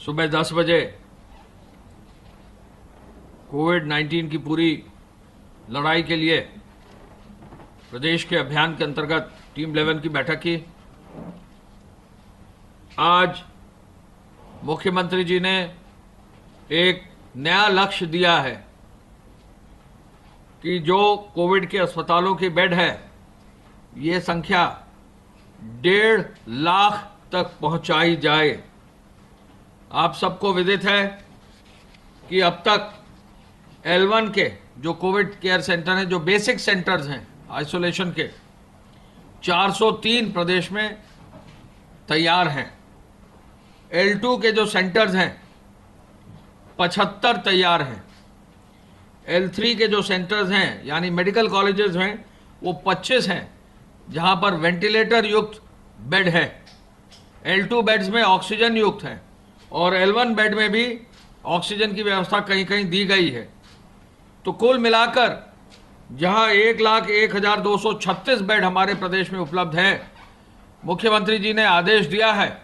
सुबह 10 बजे कोविड-19 की पूरी लड़ाई के लिए प्रदेश के अभियान के अंतर्गत टीम 11 की बैठक की। आज मुख्यमंत्री जी ने एक नया लक्ष्य दिया है कि जो कोविड के अस्पतालों की बेड है, ये संख्या 1.5 लाख तक पहुंचाई जाए। आप सबको विदित है कि अब तक L1 के जो कोविड केयर सेंटर हैं, जो बेसिक सेंटर्स हैं आइसोलेशन के, 403 प्रदेश में तैयार हैं। L2 के जो सेंटर्स हैं 75 तैयार हैं। L3 के जो सेंटर्स हैं यानी मेडिकल कॉलेजेस हैं वो 25 हैं जहां पर वेंटिलेटर युक्त बेड है। L2 बेड्स में ऑक्सीजन युक्त है और L1 बेड में भी ऑक्सीजन की व्यवस्था कहीं कहीं दी गई है। तो कुल मिलाकर जहां 1,01,236 बेड हमारे प्रदेश में उपलब्ध है, मुख्यमंत्री जी ने आदेश दिया है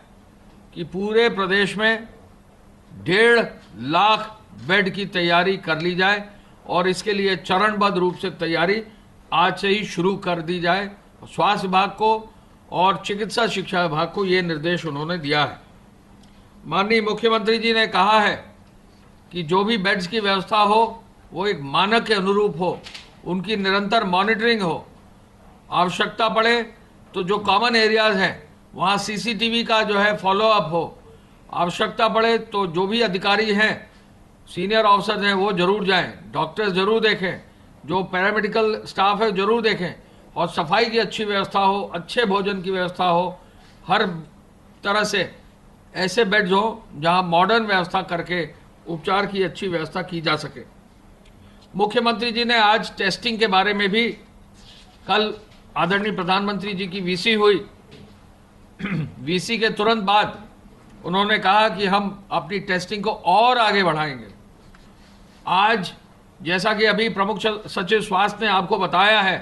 कि पूरे प्रदेश में 1.5 लाख बेड की तैयारी कर ली जाए और इसके लिए चरणबद्ध रूप से तैयारी आज से ही शुरू कर दी जाए। स्वास्थ्य विभाग को और चिकित्सा शिक्षा विभाग को ये निर्देश उन्होंने दिया है। माननीय मुख्यमंत्री जी ने कहा है कि जो भी बेड्स की व्यवस्था हो वो एक मानक के अनुरूप हो, उनकी निरंतर मॉनिटरिंग हो। आवश्यकता पड़े तो जो कॉमन एरियाज हैं वहाँ CCTV का जो है फॉलोअप हो। आवश्यकता पड़े तो जो भी अधिकारी हैं, सीनियर ऑफिसर हैं, वो जरूर जाएं, डॉक्टर्स जरूर देखें, जो पैरामेडिकल स्टाफ है जरूर देखें और सफाई की अच्छी व्यवस्था हो, अच्छे भोजन की व्यवस्था हो, हर तरह से ऐसे बेड्स हो जहां मॉडर्न व्यवस्था करके उपचार की अच्छी व्यवस्था की जा सके। मुख्यमंत्री जी ने आज टेस्टिंग के बारे में भी, कल आदरणीय प्रधानमंत्री जी की VC हुई, VC के तुरंत बाद उन्होंने कहा कि हम अपनी टेस्टिंग को और आगे बढ़ाएंगे। आज जैसा कि अभी प्रमुख सचिव स्वास्थ्य ने आपको बताया है,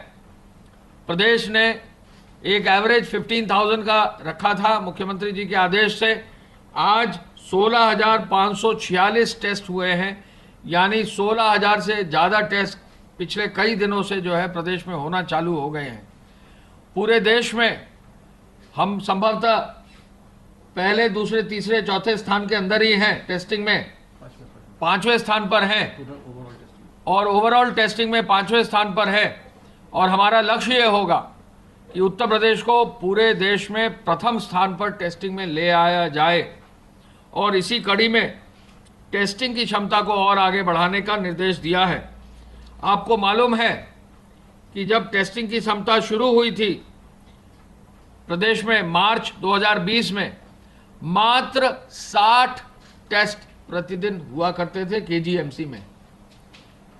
प्रदेश ने एक एवरेज 15,000 का रखा था मुख्यमंत्री जी के आदेश से। आज 16,546 टेस्ट हुए हैं, यानी 16,000 से ज़्यादा टेस्ट पिछले कई दिनों से जो है प्रदेश में होना चालू हो गए हैं। पूरे देश में हम संभवतः पहले, दूसरे, तीसरे, चौथे स्थान के अंदर ही हैं टेस्टिंग में, 5वें स्थान पर हैं और ओवरऑल टेस्टिंग में 5वें स्थान पर है। और हमारा लक्ष्य ये होगा कि उत्तर प्रदेश को पूरे देश में प्रथम स्थान पर टेस्टिंग में ले आया जाए और इसी कड़ी में टेस्टिंग की क्षमता को और आगे बढ़ाने का निर्देश दिया है। आपको मालूम है कि जब टेस्टिंग की क्षमता शुरू हुई थी प्रदेश में मार्च 2020 में, मात्र 60 टेस्ट प्रतिदिन हुआ करते थे KGMC में।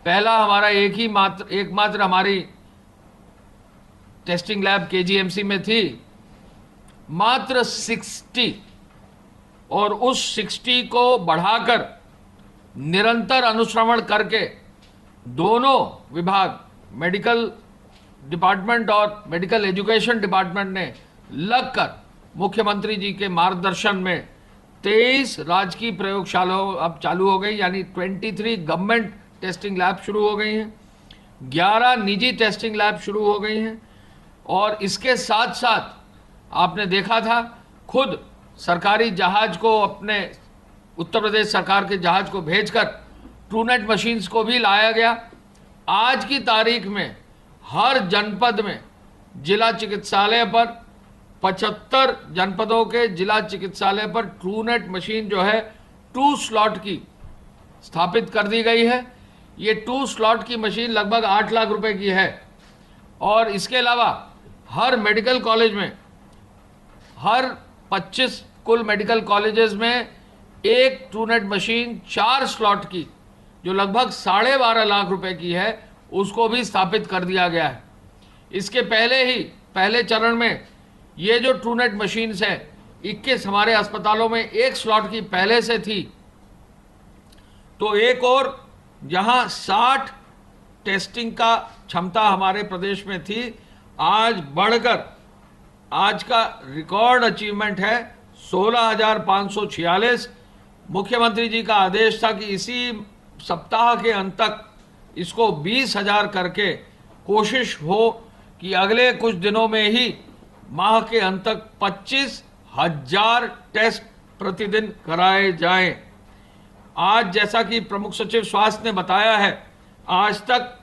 पहला हमारा एकमात्र हमारी टेस्टिंग लैब KGMC में थी, मात्र 60, और उस 60 को बढ़ाकर निरंतर अनुश्रवण करके दोनों विभाग, मेडिकल डिपार्टमेंट और मेडिकल एजुकेशन डिपार्टमेंट ने लगकर मुख्यमंत्री जी के मार्गदर्शन में 23 राजकीय प्रयोगशालाओं अब चालू हो गई, यानी 23 गवर्नमेंट टेस्टिंग लैब शुरू हो गई हैं, 11 निजी टेस्टिंग लैब शुरू हो गई हैं। और इसके साथ साथ आपने देखा था, खुद सरकारी जहाज को, अपने उत्तर प्रदेश सरकार के जहाज को भेजकर ट्रूनेट मशीन्स को भी लाया गया। आज की तारीख में हर जनपद में जिला चिकित्सालय पर, 75 जनपदों के जिला चिकित्सालय पर ट्रूनेट मशीन जो है 2 स्लॉट की स्थापित कर दी गई है। ये 2 स्लॉट की मशीन लगभग 8 लाख रुपए की है। और इसके अलावा हर मेडिकल कॉलेज में, हर 25 कुल मेडिकल कॉलेजेस में एक ट्रूनेट मशीन 4 स्लॉट की, जो लगभग 12.5 लाख रुपए की है, उसको भी स्थापित कर दिया गया है। इसके पहले चरण में ये जो ट्रूनेट मशीन्स है 21 हमारे अस्पतालों में एक स्लॉट की पहले से थी, तो एक और जहां 60 टेस्टिंग का क्षमता हमारे प्रदेश में थी, आज बढ़कर आज का रिकॉर्ड अचीवमेंट है 16,546, मुख्यमंत्री जी का आदेश था कि इसी सप्ताह के अंत तक इसको 20,000 करके कोशिश हो कि अगले कुछ दिनों में ही माह के अंत तक 25,000 टेस्ट प्रतिदिन कराए जाएं। आज जैसा कि प्रमुख सचिव स्वास्थ्य ने बताया है, आज तक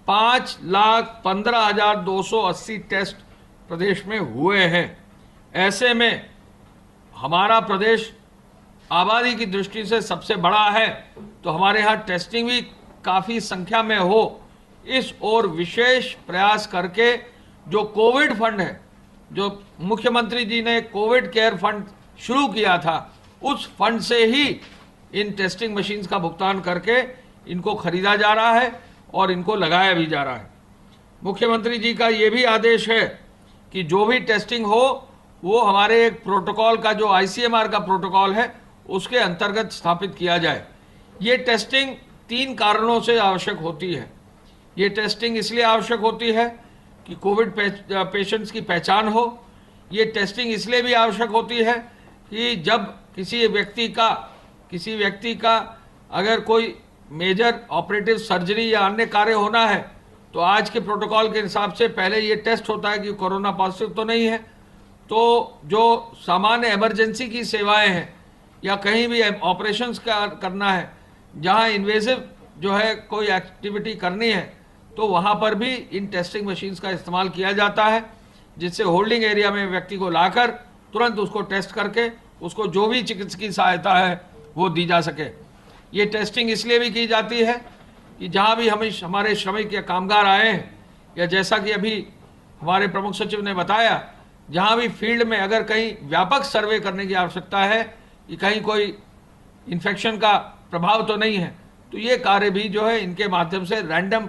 5,15,280 टेस्ट प्रदेश में हुए हैं। ऐसे में हमारा प्रदेश आबादी की दृष्टि से सबसे बड़ा है, तो हमारे यहाँ टेस्टिंग भी काफ़ी संख्या में हो, इस ओर विशेष प्रयास करके जो कोविड फंड है, जो मुख्यमंत्री जी ने कोविड केयर फंड शुरू किया था, उस फंड से ही इन टेस्टिंग मशीन्स का भुगतान करके इनको खरीदा जा रहा है और इनको लगाया भी जा रहा है। मुख्यमंत्री जी का ये भी आदेश है कि जो भी टेस्टिंग हो वो हमारे एक प्रोटोकॉल का, जो ICMR का प्रोटोकॉल है, उसके अंतर्गत स्थापित किया जाए। ये टेस्टिंग 3 कारणों से आवश्यक होती है। ये टेस्टिंग इसलिए आवश्यक होती है कि कोविड पेशेंट्स की पहचान हो। ये टेस्टिंग इसलिए भी आवश्यक होती है कि जब किसी व्यक्ति का अगर कोई मेजर ऑपरेटिव सर्जरी या अन्य कार्य होना है, तो आज के प्रोटोकॉल के हिसाब से पहले ये टेस्ट होता है कि कोरोना पॉजिटिव तो नहीं है। तो जो सामान्य इमरजेंसी की सेवाएं हैं या कहीं भी ऑपरेशंस करना है, जहां इन्वेसिव जो है कोई एक्टिविटी करनी है, तो वहां पर भी इन टेस्टिंग मशीन्स का इस्तेमाल किया जाता है, जिससे होल्डिंग एरिया में व्यक्ति को लाकर तुरंत उसको टेस्ट करके उसको जो भी चिकित्सकीय सहायता है वो दी जा सके। ये टेस्टिंग इसलिए भी की जाती है कि जहां भी हमारे श्रमिक या कामगार आए हैं, या जैसा कि अभी हमारे प्रमुख सचिव ने बताया, जहां भी फील्ड में अगर कहीं व्यापक सर्वे करने की आवश्यकता है कि कहीं कोई इन्फेक्शन का प्रभाव तो नहीं है, तो ये कार्य भी जो है इनके माध्यम से रैंडम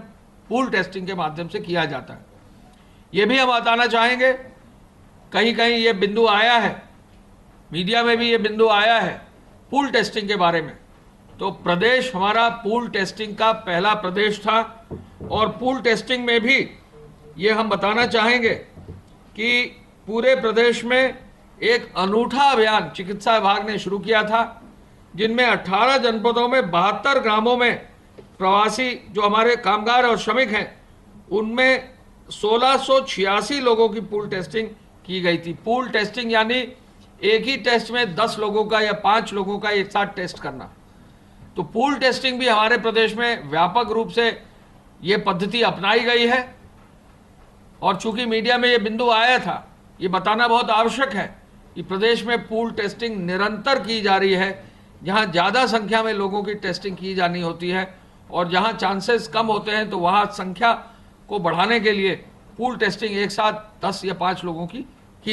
पूल टेस्टिंग के माध्यम से किया जाता है। ये भी हम बताना चाहेंगे, कहीं कहीं ये बिंदु आया है, मीडिया में भी ये बिंदु आया है पूल टेस्टिंग के बारे में। तो प्रदेश हमारा पूल टेस्टिंग का पहला प्रदेश था, और पूल टेस्टिंग में भी ये हम बताना चाहेंगे कि पूरे प्रदेश में एक अनूठा अभियान चिकित्सा विभाग ने शुरू किया था, जिनमें 18 जनपदों में 72 ग्रामों में प्रवासी जो हमारे कामगार और श्रमिक हैं, उनमें 1686 लोगों की पूल टेस्टिंग की गई थी। पूल टेस्टिंग यानी एक ही टेस्ट में 10 लोगों का या 5 लोगों का एक साथ टेस्ट करना। तो पूल टेस्टिंग भी हमारे प्रदेश में व्यापक रूप से ये पद्धति अपनाई गई है, और चूंकि मीडिया में ये बिंदु आया था, ये बताना बहुत आवश्यक है कि प्रदेश में पूल टेस्टिंग निरंतर की जा रही है। जहां ज़्यादा संख्या में लोगों की टेस्टिंग की जानी होती है और जहां चांसेस कम होते हैं, तो वहां संख्या को बढ़ाने के लिए पूल टेस्टिंग एक साथ 10 या 5 लोगों की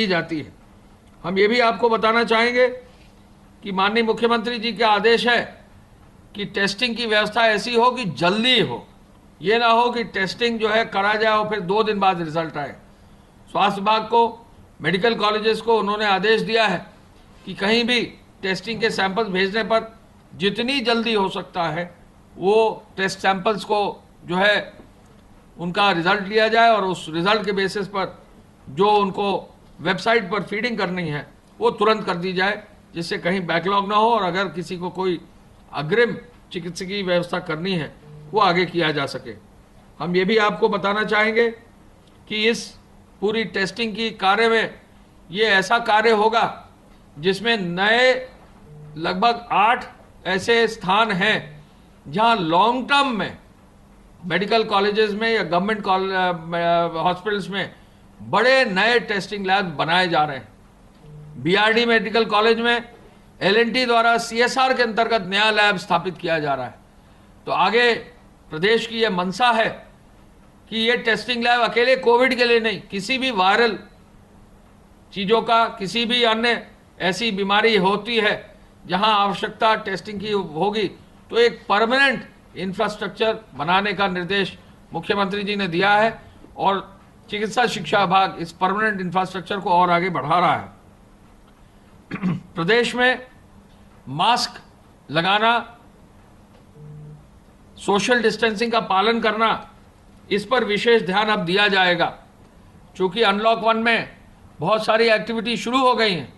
जाती है। हम ये भी आपको बताना चाहेंगे कि माननीय मुख्यमंत्री जी का आदेश है कि टेस्टिंग की व्यवस्था ऐसी हो कि जल्दी हो, ये ना हो कि टेस्टिंग जो है करा जाए और फिर 2 दिन बाद रिजल्ट आए। स्वास्थ्य विभाग को, मेडिकल कॉलेजेस को उन्होंने आदेश दिया है कि कहीं भी टेस्टिंग के सैंपल्स भेजने पर जितनी जल्दी हो सकता है वो टेस्ट सैंपल्स को जो है उनका रिजल्ट लिया जाए, और उस रिजल्ट के बेसिस पर जो उनको वेबसाइट पर फीडिंग करनी है वो तुरंत कर दी जाए, जिससे कहीं बैकलॉग ना हो, और अगर किसी को कोई अग्रिम चिकित्सकीय व्यवस्था करनी है वो आगे किया जा सके। हम ये भी आपको बताना चाहेंगे कि इस पूरी टेस्टिंग की कार्य में ये ऐसा कार्य होगा जिसमें नए लगभग 8 ऐसे स्थान हैं जहां लॉन्ग टर्म में मेडिकल कॉलेजेस में या गवर्नमेंट हॉस्पिटल्स में बड़े नए टेस्टिंग लैब बनाए जा रहे हैं। BRD मेडिकल कॉलेज में L&T द्वारा CSR के अंतर्गत नया लैब स्थापित किया जा रहा है। तो आगे प्रदेश की यह मंशा है कि ये टेस्टिंग लैब अकेले कोविड के लिए नहीं, किसी भी वायरल चीज़ों का, किसी भी अन्य ऐसी बीमारी होती है जहां आवश्यकता टेस्टिंग की होगी, तो एक परमानेंट इंफ्रास्ट्रक्चर बनाने का निर्देश मुख्यमंत्री जी ने दिया है, और चिकित्सा शिक्षा विभाग इस परमानेंट इंफ्रास्ट्रक्चर को और आगे बढ़ा रहा है। प्रदेश में मास्क लगाना, सोशल डिस्टेंसिंग का पालन करना, इस पर विशेष ध्यान अब दिया जाएगा। चूंकि अनलॉक 1 में बहुत सारी एक्टिविटी शुरू हो गई हैं,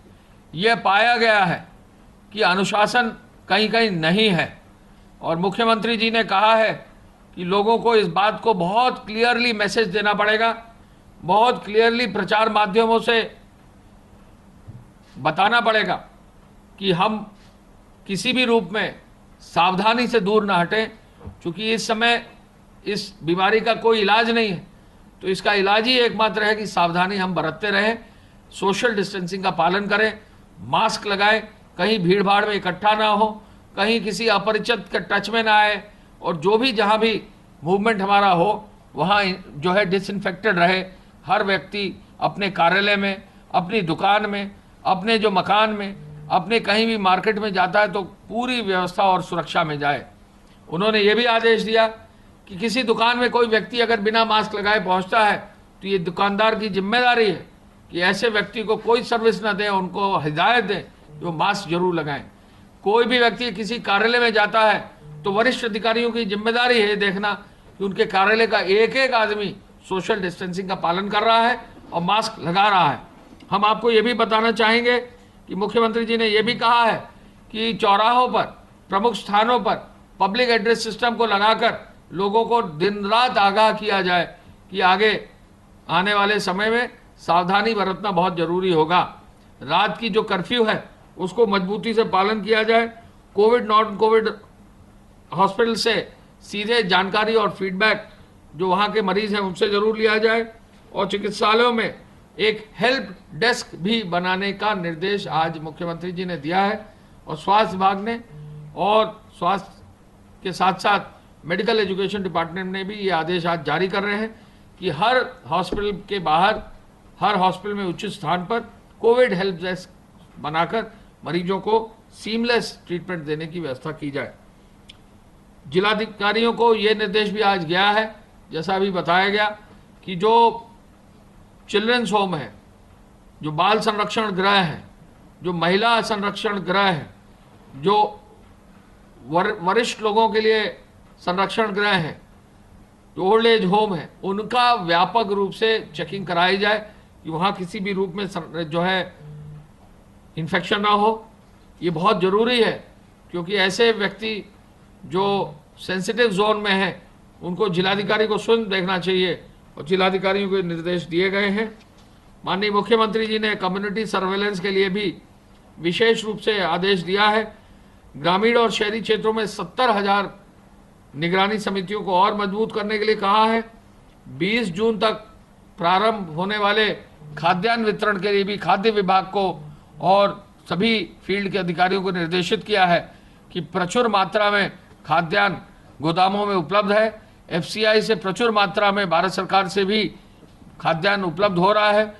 यह पाया गया है कि अनुशासन कहीं कहीं नहीं है। और मुख्यमंत्री जी ने कहा है कि लोगों को इस बात को बहुत क्लियरली मैसेज देना पड़ेगा, बहुत क्लियरली प्रचार माध्यमों से बताना पड़ेगा कि हम किसी भी रूप में सावधानी से दूर ना हटें, क्योंकि इस समय इस बीमारी का कोई इलाज नहीं है। तो इसका इलाज ही एकमात्र है कि सावधानी हम बरतते रहें, सोशल डिस्टेंसिंग का पालन करें, मास्क लगाएं, कहीं भीड़ भाड़ में इकट्ठा ना हो, कहीं किसी अपरिचित के टच में ना आए, और जो भी जहां भी मूवमेंट हमारा हो वहां जो है डिसइंफेक्टेड रहे। हर व्यक्ति अपने कार्यालय में, अपनी दुकान में, अपने जो मकान में, अपने कहीं भी मार्केट में जाता है तो पूरी व्यवस्था और सुरक्षा में जाए। उन्होंने ये भी आदेश दिया कि किसी दुकान में कोई व्यक्ति अगर बिना मास्क लगाए पहुंचता है तो ये दुकानदार की जिम्मेदारी है कि ऐसे व्यक्ति को कोई सर्विस ना दें, उनको हिदायत दें जो मास्क जरूर लगाएं। कोई भी व्यक्ति किसी कार्यालय में जाता है तो वरिष्ठ अधिकारियों की जिम्मेदारी है देखना कि उनके कार्यालय का एक एक आदमी सोशल डिस्टेंसिंग का पालन कर रहा है और मास्क लगा रहा है। हम आपको ये भी बताना चाहेंगे कि मुख्यमंत्री जी ने यह भी कहा है कि चौराहों पर, प्रमुख स्थानों पर पब्लिक एड्रेस सिस्टम को लगाकर लोगों को दिन रात आगाह किया जाए कि आगे आने वाले समय में सावधानी बरतना बहुत जरूरी होगा। रात की जो कर्फ्यू है उसको मजबूती से पालन किया जाए। कोविड नॉन कोविड हॉस्पिटल से सीधे जानकारी और फीडबैक जो वहाँ के मरीज हैं उनसे जरूर लिया जाए, और चिकित्सालयों में एक हेल्प डेस्क भी बनाने का निर्देश आज मुख्यमंत्री जी ने दिया है। और स्वास्थ्य विभाग ने और स्वास्थ्य के साथ साथ मेडिकल एजुकेशन डिपार्टमेंट ने भी ये आदेश आज जारी कर रहे हैं कि हर हॉस्पिटल के बाहर, हर हॉस्पिटल में उचित स्थान पर कोविड हेल्प डेस्क बनाकर मरीजों को सीमलेस ट्रीटमेंट देने की व्यवस्था की जाए। जिलाधिकारियों को ये निर्देश भी आज गया है, जैसा अभी बताया गया, कि जो चिल्ड्रंस होम है, जो बाल संरक्षण गृह है, जो महिला संरक्षण गृह है, जो वरिष्ठ लोगों के लिए संरक्षण गृह है, जो ओल्ड एज होम है, उनका व्यापक रूप से चेकिंग कराई जाए कि वहाँ किसी भी रूप में जो है इन्फेक्शन ना हो। ये बहुत ज़रूरी है क्योंकि ऐसे व्यक्ति जो सेंसिटिव जोन में हैं उनको जिलाधिकारी को स्वयं देखना चाहिए, और जिलाधिकारियों को निर्देश दिए गए हैं। माननीय मुख्यमंत्री जी ने कम्युनिटी सर्वेलेंस के लिए भी विशेष रूप से आदेश दिया है। ग्रामीण और शहरी क्षेत्रों में 70,000 निगरानी समितियों को और मजबूत करने के लिए कहा है। 20 जून तक प्रारंभ होने वाले खाद्यान्न वितरण के लिए भी खाद्य विभाग को और सभी फील्ड के अधिकारियों को निर्देशित किया है कि प्रचुर मात्रा में खाद्यान्न गोदामों में उपलब्ध है। एफसीआई से प्रचुर मात्रा में भारत सरकार से भी खाद्यान्न उपलब्ध हो रहा है।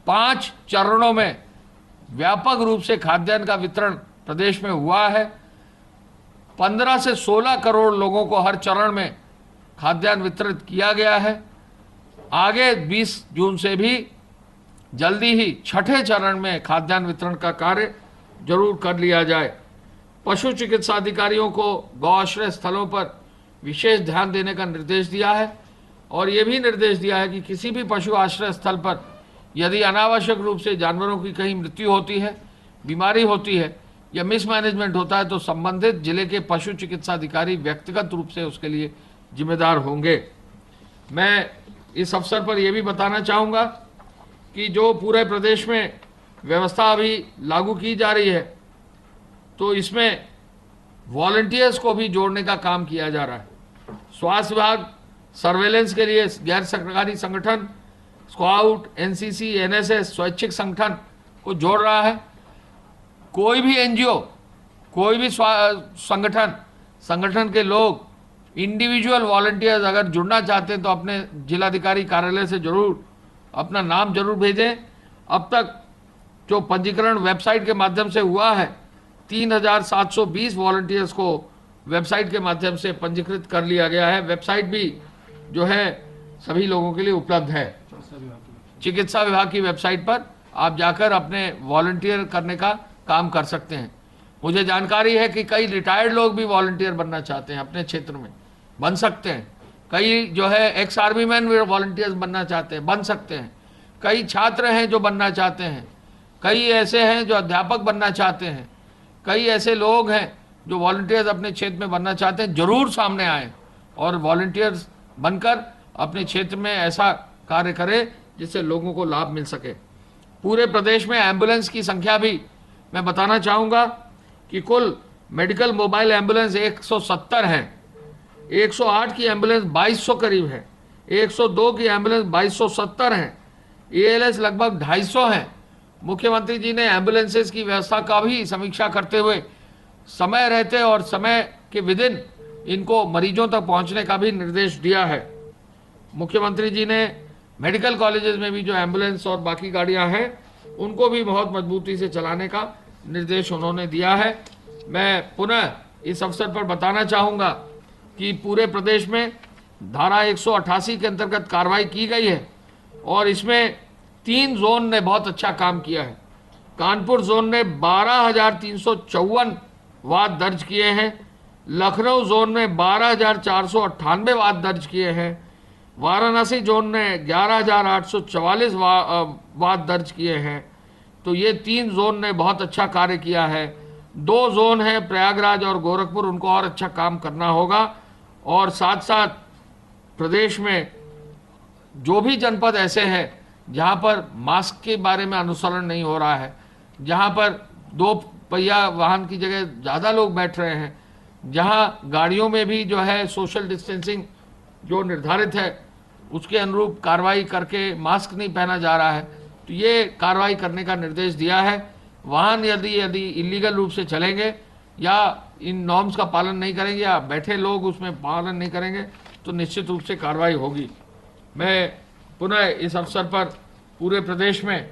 5 चरणों में व्यापक रूप से खाद्यान्न का वितरण प्रदेश में हुआ है। 15 से 16 करोड़ लोगों को हर चरण में खाद्यान्न वितरित किया गया है। आगे 20 जून से भी जल्दी ही छठे चरण में खाद्यान्न वितरण का कार्य जरूर कर लिया जाए। पशु चिकित्सा अधिकारियों को गौआश्रय स्थलों पर विशेष ध्यान देने का निर्देश दिया है, और ये भी निर्देश दिया है कि किसी भी पशु आश्रय स्थल पर यदि अनावश्यक रूप से जानवरों की कहीं मृत्यु होती है, बीमारी होती है या मिसमैनेजमेंट होता है तो संबंधित जिले के पशु चिकित्सा अधिकारी व्यक्तिगत रूप से उसके लिए जिम्मेदार होंगे। मैं इस अवसर पर यह भी बताना चाहूँगा कि जो पूरे प्रदेश में व्यवस्था अभी लागू की जा रही है तो इसमें वॉलंटियर्स को भी जोड़ने का काम किया जा रहा है। स्वास्थ्य विभाग सर्वेलेंस के लिए गैर सरकारी संगठन, स्काउट, एनसीसी, एनएसएस, स्वैच्छिक संगठन को जोड़ रहा है। कोई भी एनजीओ, कोई भी संगठन के लोग, इंडिविजुअल वॉलंटियर्स अगर जुड़ना चाहते हैं तो अपने जिलाधिकारी कार्यालय से जरूर अपना नाम जरूर भेजें। अब तक जो पंजीकरण वेबसाइट के माध्यम से हुआ है, 3,720 वॉलंटियर्स को वेबसाइट के माध्यम से पंजीकृत कर लिया गया है। वेबसाइट भी जो है सभी लोगों के लिए उपलब्ध है। चिकित्सा विभाग की वेबसाइट पर आप जाकर अपने वॉलंटियर करने का काम कर सकते हैं। मुझे जानकारी है कि कई रिटायर्ड लोग भी वॉलंटियर बनना चाहते हैं, अपने क्षेत्र में बन सकते हैं। कई जो है एक्स आर्मी मैन भी वॉलंटियर्स बनना चाहते हैं, बन सकते हैं। कई छात्र हैं जो बनना चाहते हैं, कई ऐसे हैं जो अध्यापक बनना चाहते हैं, कई ऐसे लोग हैं जो वॉलंटियर्स अपने क्षेत्र में बनना चाहते हैं, जरूर सामने आए और वॉलंटियर्स बनकर अपने क्षेत्र में ऐसा कार्य करें जिससे लोगों को लाभ मिल सके। पूरे प्रदेश में एम्बुलेंस की संख्या भी मैं बताना चाहूँगा कि कुल मेडिकल मोबाइल एम्बुलेंस 170 हैं, 108 की एम्बुलेंस 2200 करीब है, 102 की एम्बुलेंस 2270 हैं, ALS लगभग 250 हैं। मुख्यमंत्री जी ने एम्बुलेंसेज की व्यवस्था का भी समीक्षा करते हुए समय रहते और समय के विदिन इनको मरीजों तक पहुंचने का भी निर्देश दिया है। मुख्यमंत्री जी ने मेडिकल कॉलेजेस में भी जो एम्बुलेंस और बाकी गाड़ियां हैं उनको भी बहुत मजबूती से चलाने का निर्देश उन्होंने दिया है। मैं पुनः इस अवसर पर बताना चाहूँगा कि पूरे प्रदेश में धारा 188 के अंतर्गत कार्रवाई की गई है और इसमें 3 जोन ने बहुत अच्छा काम किया है। कानपुर जोन ने 12,354 वाद दर्ज किए हैं, लखनऊ जोन ने 12,498 वाद दर्ज किए हैं, वाराणसी जोन ने 11,844 वाद दर्ज किए हैं। तो ये 3 जोन ने बहुत अच्छा कार्य किया है। 2 जोन हैं प्रयागराज और गोरखपुर, उनको और अच्छा काम करना होगा। और साथ साथ प्रदेश में जो भी जनपद ऐसे हैं जहाँ पर मास्क के बारे में अनुसरण नहीं हो रहा है, जहाँ पर 2 पहिया वाहन की जगह ज़्यादा लोग बैठ रहे हैं, जहाँ गाड़ियों में भी जो है सोशल डिस्टेंसिंग जो निर्धारित है उसके अनुरूप कार्रवाई करके मास्क नहीं पहना जा रहा है, तो ये कार्रवाई करने का निर्देश दिया है। वाहन यदि इलीगल रूप से चलेंगे या इन नॉर्म्स का पालन नहीं करेंगे या बैठे लोग उसमें पालन नहीं करेंगे तो निश्चित रूप से कार्रवाई होगी। मैं पुनः इस अवसर पर पूरे प्रदेश में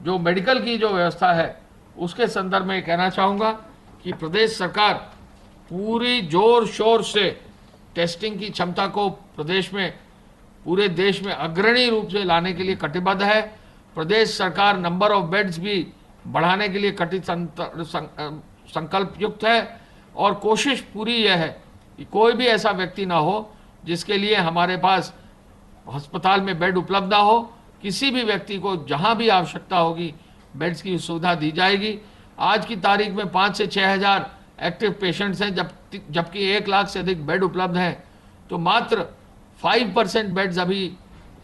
जो मेडिकल की जो व्यवस्था है उसके संदर्भ में कहना चाहूँगा कि प्रदेश सरकार पूरी जोर शोर से टेस्टिंग की क्षमता को प्रदेश में पूरे देश में अग्रणी रूप से लाने के लिए कटिबद्ध है। प्रदेश सरकार नंबर ऑफ बेड्स भी बढ़ाने के लिए संकल्प युक्त है और कोशिश पूरी यह है कि कोई भी ऐसा व्यक्ति ना हो जिसके लिए हमारे पास अस्पताल में बेड उपलब्ध ना हो। किसी भी व्यक्ति को जहां भी आवश्यकता होगी बेड्स की सुविधा दी जाएगी। आज की तारीख में 5 से 6 हज़ार एक्टिव पेशेंट्स हैं, जबकि 1 लाख से अधिक बेड उपलब्ध हैं। तो मात्र 5% बेड्स अभी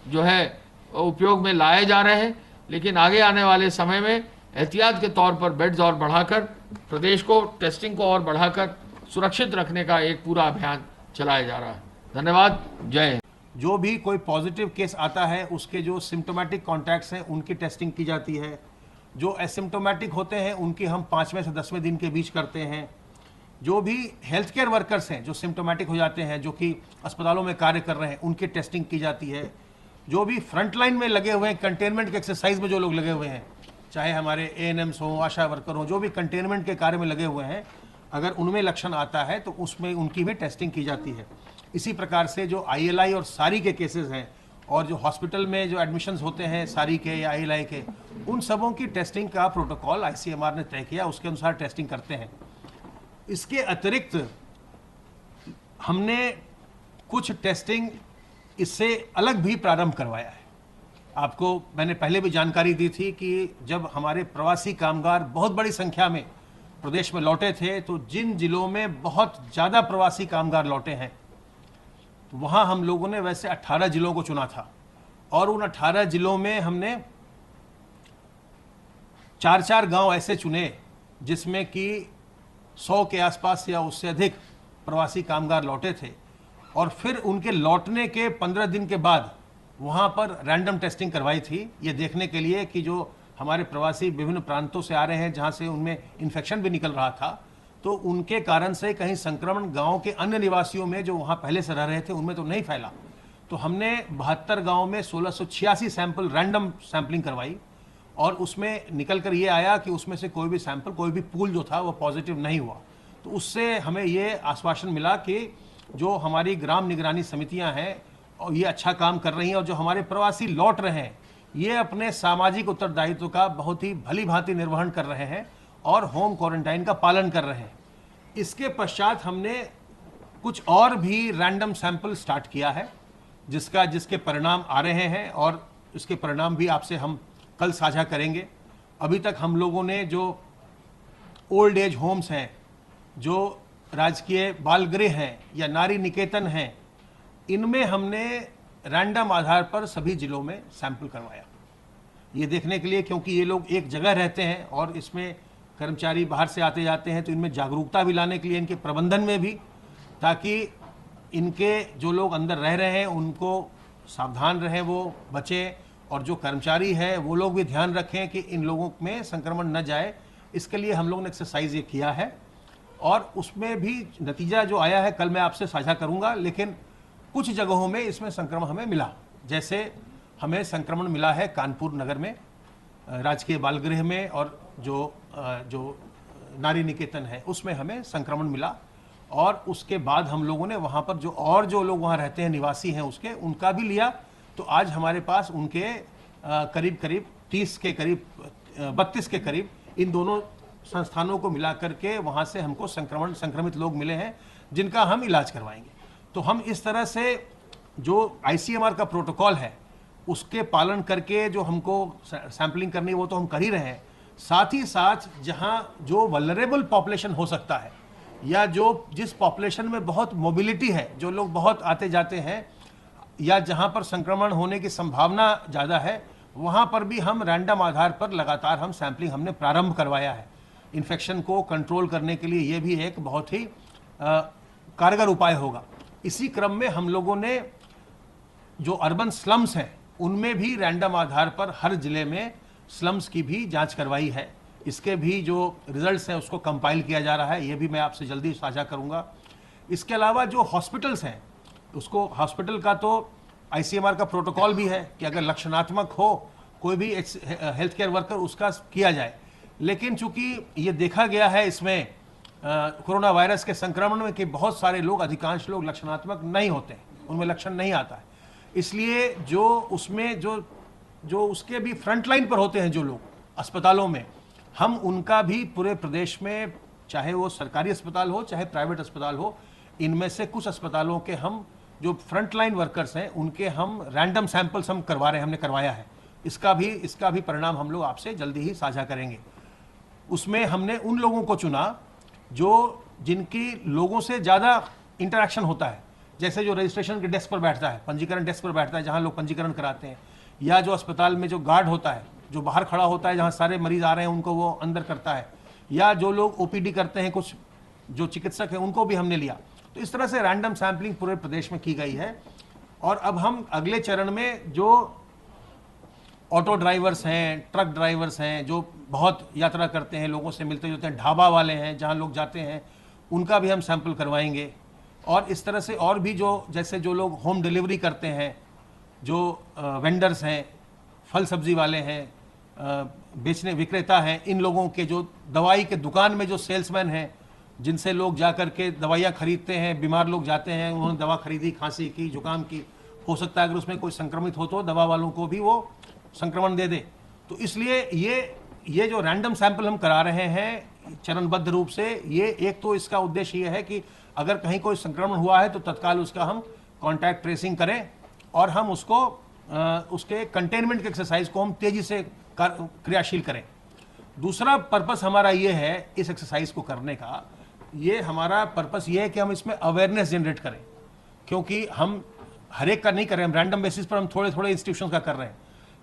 जो है उपयोग में लाए जा रहे हैं, लेकिन आगे आने वाले समय में एहतियात के तौर पर बेड्स और बढ़ाकर प्रदेश को टेस्टिंग को और बढ़ाकर सुरक्षित रखने का एक पूरा अभियान चलाया जा रहा है। धन्यवाद। जय हिंद। जो भी कोई पॉजिटिव केस आता है उसके जो सिम्टोमेटिक कॉन्टैक्ट्स हैं उनकी टेस्टिंग की जाती है। जो एसिम्टोमेटिक होते हैं उनकी हम 5वें से 10वें दिन के बीच करते हैं। जो भी हेल्थ केयर वर्कर्स हैं जो सिम्टोमेटिक हो जाते हैं, जो कि अस्पतालों में कार्य कर रहे हैं, उनकी टेस्टिंग की जाती है। जो भी फ्रंट लाइन में लगे हुए हैं, कंटेनमेंट के एक्सरसाइज में जो लोग लगे हुए हैं, चाहे हमारे ANMs हों, आशा वर्कर हों, जो भी कंटेनमेंट के कार्य में लगे हुए हैं, अगर उनमें लक्षण आता है तो उसमें उनकी भी टेस्टिंग की जाती है। इसी प्रकार से जो ILI और सारी के केसेस हैं और जो हॉस्पिटल में जो एडमिशन्स होते हैं सारी के या ILI के, उन सबों की टेस्टिंग का प्रोटोकॉल ICMR ने तय किया, उसके अनुसार टेस्टिंग करते हैं। इसके अतिरिक्त हमने कुछ टेस्टिंग इससे अलग भी प्रारंभ करवाया है। आपको मैंने पहले भी जानकारी दी थी कि जब हमारे प्रवासी कामगार बहुत बड़ी संख्या में प्रदेश में लौटे थे, तो जिन जिलों में बहुत ज़्यादा प्रवासी कामगार लौटे हैं तो वहाँ हम लोगों ने वैसे 18 जिलों को चुना था और उन 18 जिलों में हमने 4-4 गांव ऐसे चुने जिसमें कि 100 के आसपास या उससे अधिक प्रवासी कामगार लौटे थे। और फिर उनके लौटने के 15 दिन के बाद वहाँ पर रैंडम टेस्टिंग करवाई थी, ये देखने के लिए कि जो हमारे प्रवासी विभिन्न प्रांतों से आ रहे हैं जहाँ से उनमें इन्फेक्शन भी निकल रहा था, तो उनके कारण से कहीं संक्रमण गांव के अन्य निवासियों में जो वहाँ पहले से रह रहे थे उनमें तो नहीं फैला। तो हमने 72 गाँव में 1686 सैंपल रैंडम सैंपलिंग करवाई और उसमें निकल कर ये आया कि उसमें से कोई भी सैंपल, कोई भी पूल जो था वो पॉजिटिव नहीं हुआ। तो उससे हमें ये आश्वासन मिला कि जो हमारी ग्राम निगरानी समितियां हैं और ये अच्छा काम कर रही हैं और जो हमारे प्रवासी लौट रहे हैं ये अपने सामाजिक उत्तरदायित्व का बहुत ही भली भांति निर्वहन कर रहे हैं और होम क्वारंटाइन का पालन कर रहे हैं। इसके पश्चात हमने कुछ और भी रैंडम सैंपल स्टार्ट किया है जिसके परिणाम आ रहे हैं और इसके परिणाम भी आपसे हम कल साझा करेंगे। अभी तक हम लोगों ने जो ओल्ड एज होम्स हैं, जो राजकीय बाल गृह हैं या नारी निकेतन हैं, इनमें हमने रैंडम आधार पर सभी जिलों में सैंपल करवाया, ये देखने के लिए, क्योंकि ये लोग एक जगह रहते हैं और इसमें कर्मचारी बाहर से आते जाते हैं, तो इनमें जागरूकता भी लाने के लिए, इनके प्रबंधन में भी, ताकि इनके जो लोग अंदर रह रहे हैं उनको सावधान रहें, वो बचें, और जो कर्मचारी है वो लोग भी ध्यान रखें कि इन लोगों में संक्रमण न जाए। इसके लिए हम लोगों ने एक्सरसाइज ये किया है और उसमें भी नतीजा जो आया है कल मैं आपसे साझा करूंगा। लेकिन कुछ जगहों में इसमें संक्रमण हमें मिला, जैसे हमें संक्रमण मिला है कानपुर नगर में राजकीय बाल गृह में, और जो नारी निकेतन है उसमें हमें संक्रमण मिला, और उसके बाद हम लोगों ने वहाँ पर जो लोग वहाँ रहते हैं, निवासी हैं उसके, उनका भी लिया। तो आज हमारे पास उनके करीब 30 के करीब 32 के करीब इन दोनों संस्थानों को मिलाकर के वहाँ से हमको संक्रमित लोग मिले हैं जिनका हम इलाज करवाएंगे। तो हम इस तरह से जो ICMR का प्रोटोकॉल है उसके पालन करके जो हमको सैंपलिंग करनी है वो तो हम कर ही रहे हैं, साथ ही साथ जहाँ जो वल्नरेबल पॉपुलेशन हो सकता है या जिस पॉपुलेशन में बहुत मोबिलिटी है, जो लोग बहुत आते जाते हैं, या जहाँ पर संक्रमण होने की संभावना ज़्यादा है, वहाँ पर भी हम रैंडम आधार पर लगातार हम सैंपलिंग हमने प्रारंभ करवाया है। इन्फेक्शन को कंट्रोल करने के लिए ये भी एक बहुत ही कारगर उपाय होगा। इसी क्रम में हम लोगों ने जो अर्बन स्लम्स हैं उनमें भी रैंडम आधार पर हर जिले में स्लम्स की भी जांच करवाई है। इसके भी जो रिजल्ट्स हैं उसको कंपाइल किया जा रहा है, ये भी मैं आपसे जल्दी साझा करूंगा। इसके अलावा जो हॉस्पिटल्स हैं उसको, हॉस्पिटल का तो ICMR का प्रोटोकॉल भी है कि अगर लक्षणात्मक हो कोई भी हेल्थ केयर वर्कर उसका किया जाए। लेकिन चूंकि ये देखा गया है इसमें कोरोना वायरस के संक्रमण में कि बहुत सारे लोग, अधिकांश लोग लक्षणात्मक नहीं होते हैं, उनमें लक्षण नहीं आता है, इसलिए जो उसमें जो उसके भी फ्रंटलाइन पर होते हैं जो लोग अस्पतालों में, हम उनका भी पूरे प्रदेश में, चाहे वो सरकारी अस्पताल हो चाहे प्राइवेट अस्पताल हो, इनमें से कुछ अस्पतालों के हम जो फ्रंटलाइन वर्कर्स हैं उनके हम रैंडम सैंपल्स हम करवा रहे हैं, हमने करवाया है। इसका भी परिणाम हम लोग आपसे जल्दी ही साझा करेंगे। उसमें हमने उन लोगों को चुना जिनकी लोगों से ज़्यादा इंटरेक्शन होता है, जैसे जो रजिस्ट्रेशन के डेस्क पर बैठता है, पंजीकरण डेस्क पर बैठता है जहाँ लोग पंजीकरण कराते हैं, या जो अस्पताल में जो गार्ड होता है जो बाहर खड़ा होता है जहाँ सारे मरीज आ रहे हैं उनको वो अंदर करता है, या जो लोग OPD करते हैं, कुछ जो चिकित्सक हैं उनको भी हमने लिया। तो इस तरह से रैंडम सैंपलिंग पूरे प्रदेश में की गई है। और अब हम अगले चरण में जो ऑटो ड्राइवर्स हैं, ट्रक ड्राइवर्स हैं, जो बहुत यात्रा करते हैं, लोगों से मिलते जुलते हैं, ढाबा वाले हैं जहाँ लोग जाते हैं, उनका भी हम सैंपल करवाएंगे। और इस तरह से और भी जैसे जो लोग होम डिलीवरी करते हैं, जो वेंडर्स हैं, फल सब्जी वाले हैं, बेचने विक्रेता हैं, इन लोगों के जो दवाई के दुकान में जो सेल्समैन हैं, जिनसे लोग जा कर के दवाइयाँ खरीदते हैं, बीमार लोग जाते हैं, उन्होंने दवा खरीदी, खांसी की, जुकाम की, हो सकता है अगर उसमें कोई संक्रमित हो तो दवा वालों को भी वो संक्रमण दे दे। तो इसलिए ये जो रैंडम सैंपल हम करा रहे हैं चरणबद्ध रूप से, ये एक तो इसका उद्देश्य ये है कि अगर कहीं कोई संक्रमण हुआ है तो तत्काल उसका हम कॉन्टैक्ट ट्रेसिंग करें और हम उसको उसके कंटेनमेंट के एक्सरसाइज को हम तेजी से क्रियाशील करें। दूसरा पर्पस हमारा ये है इस एक्सरसाइज को करने का, ये हमारा पर्पस ये है कि हम इसमें अवेयरनेस जनरेट करें, क्योंकि हम हर एक का नहीं कर रहे हैं, हम रैंडम बेसिस पर हम थोड़े थोड़े इंस्टीट्यूशन का कर रहे हैं,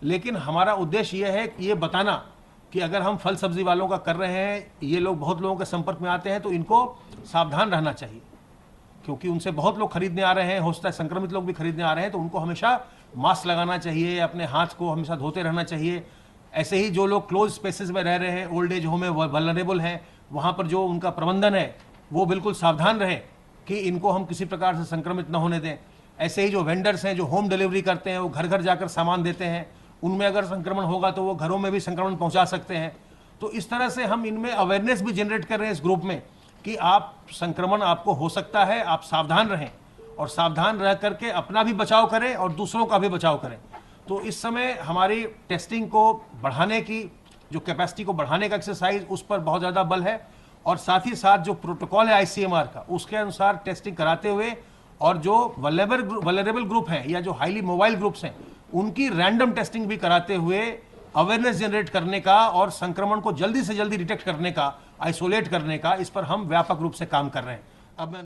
लेकिन हमारा उद्देश्य ये है कि ये बताना कि अगर हम फल सब्जी वालों का कर रहे हैं, ये लोग बहुत लोगों के संपर्क में आते हैं तो इनको सावधान रहना चाहिए, क्योंकि उनसे बहुत लोग खरीदने आ रहे हैं, हो सकता है संक्रमित लोग भी खरीदने आ रहे हैं, तो उनको हमेशा मास्क लगाना चाहिए, अपने हाथ को हमेशा धोते रहना चाहिए। ऐसे ही जो लोग क्लोज स्पेसेस में रह रहे हैं, ओल्ड एज होम में वल्नरेबल हैं, वहाँ पर जो उनका प्रबंधन है वो बिल्कुल सावधान रहे कि इनको हम किसी प्रकार से संक्रमित न होने दें। ऐसे ही जो वेंडर्स हैं, जो होम डिलीवरी करते हैं, वो घर घर जाकर सामान देते हैं, उनमें अगर संक्रमण होगा तो वो घरों में भी संक्रमण पहुंचा सकते हैं। तो इस तरह से हम इनमें अवेयरनेस भी जनरेट कर रहे हैं इस ग्रुप में कि आप संक्रमण आपको हो सकता है, आप सावधान रहें और सावधान रह करके अपना भी बचाव करें और दूसरों का भी बचाव करें। तो इस समय हमारी टेस्टिंग को बढ़ाने की, जो कैपेसिटी को बढ़ाने का एक्सरसाइज, उस पर बहुत ज़्यादा बल है, और साथ ही साथ जो प्रोटोकॉल है ICMR का उसके अनुसार टेस्टिंग कराते हुए, और जो वल्नरेबल ग्रुप हैं या जो हाईली मोबाइल ग्रुप्स हैं उनकी रैंडम टेस्टिंग भी कराते हुए अवेयरनेस जनरेट करने का और संक्रमण को जल्दी से जल्दी डिटेक्ट करने का आइसोलेट करने का, इस पर हम व्यापक रूप से काम कर रहे हैं। अब मैं